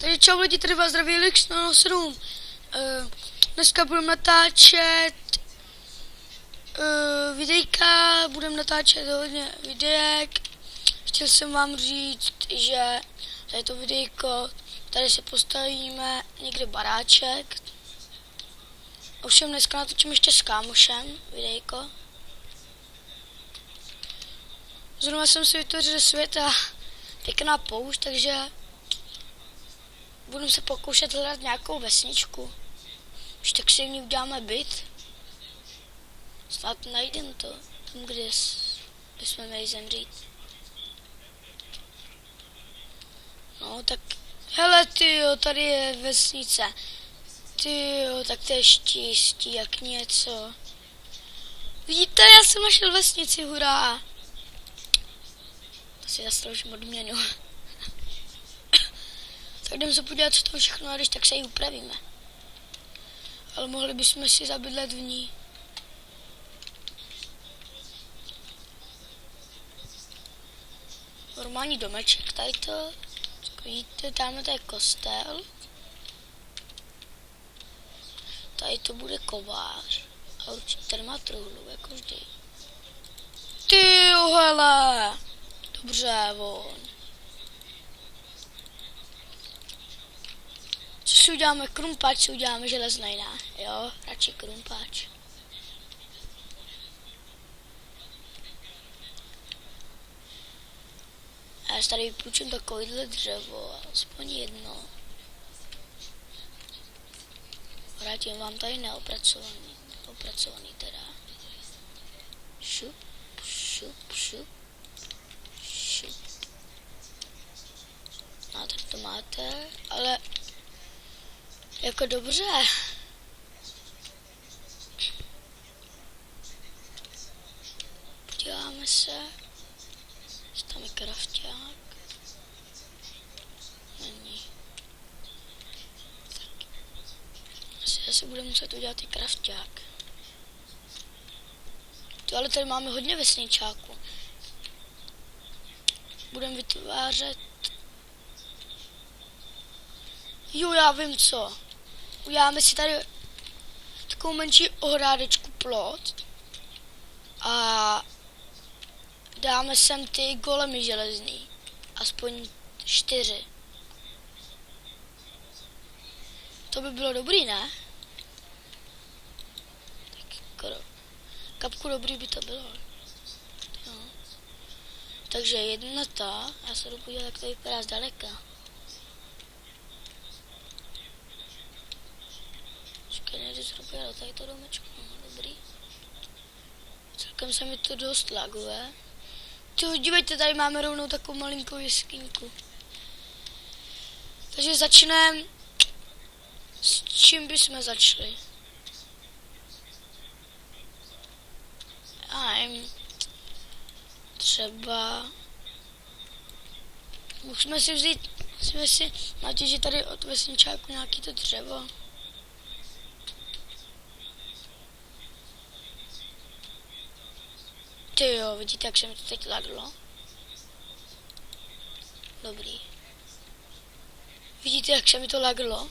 Takže čau lidi, tady vás zdraví Lix 07. Dneska budeme natáčet videjka, budeme natáčet hodně videek. Chtěl jsem vám říct, že tady to videjko, tady si postavíme někde baráček. Ovšem dneska natočím ještě s kámošem videjko. Zrovna jsem si vytvořil svět a pěkná poušť, takže budeme se pokoušet hledat nějakou vesničku. Už tak si v ní uděláme byt. Snad najdem to, tam, kde bychom měli zemřít. No tak, hele tyjo, tady je vesnice. Tyjo, tak to je štěstí, jak něco. Vidíte, já jsem našel vesnici, hurá. To si zasloužím odměnu. Tak jdeme se podívat, co tam všechno, a když tak se ji upravíme. Ale mohli bychom si zabydlet v ní. Normální domeček, tady to. Vidíte, tamhle to je kostel. Tady to bude kovář. A určitě tady má truhlu, jako vždy. Tyjo, hele. Dobře, von. Co si uděláme? Krumpáč si uděláme železnej, ne? Jo, radši krumpáč. A já si tady vypůjčím takovýhle dřevo, aspoň jedno. Vrátím vám tady neopracovaný teda. Šup, šup, šup, šup. No, tak to máte, ale jako dobře. Podíváme se. Tam je krafťák. Není. Tak. Asi budeme muset udělat i krafťák. Ale tady máme hodně vesničáků. Budeme vytvářet. Jo, já vím co. Uděláme si tady takovou menší ohrádečku plot. A dáme sem ty golemy železný. Aspoň 4. To by bylo dobrý, ne? Tak kapku dobrý by to bylo. Jo. Takže jedna ta. Já se jdu podívat, jak to vypadá zdaleka. Počkej, nejde se do tady to domečku. No, dobrý. Celkem se mi to dost laguje. Tyjo, dívejte, tady máme rovnou takovou malinkou jeskyňku. Takže začneme. S čím bychom začali? Já nevím. Třeba musíme si natěžit tady od vesničáku nějaký to dřevo. Tyjo, vidíte, jak se mi to teď laglo? Dobrý. Vidíte, jak se mi to laglo?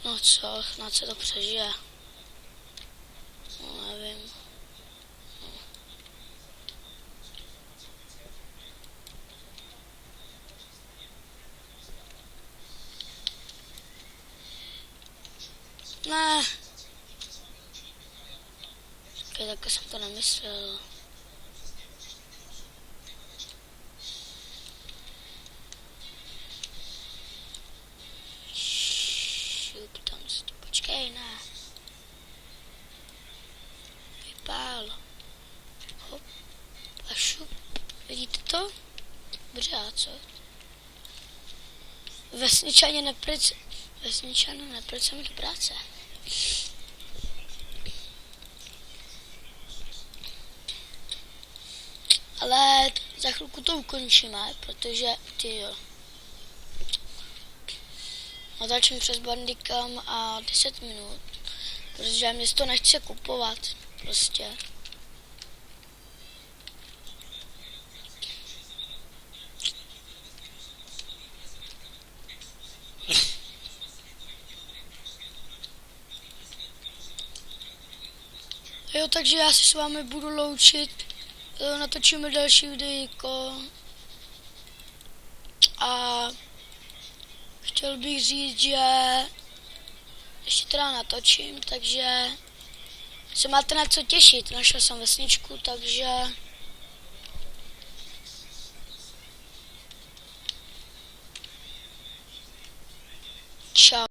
No co, snad se to přežije. No, nevím. No. Ne. Tak jsem to nemyslel. Šup, tam si to počkej, ne. Vypál. Hop. A šup. Vidíte to? Dobře, a co? Vesničané nepracujeme do práce. Ale za chvilku to ukončíme, protože tyjo. Natáčím přes Bandicam a 10 minut, protože mě to nechce kupovat, prostě. Jo, takže já se s vámi budu loučit, natočíme další videjko a chtěl bych říct, že ještě teda natočím, takže se máte na co těšit, našel jsem vesničku, takže čau.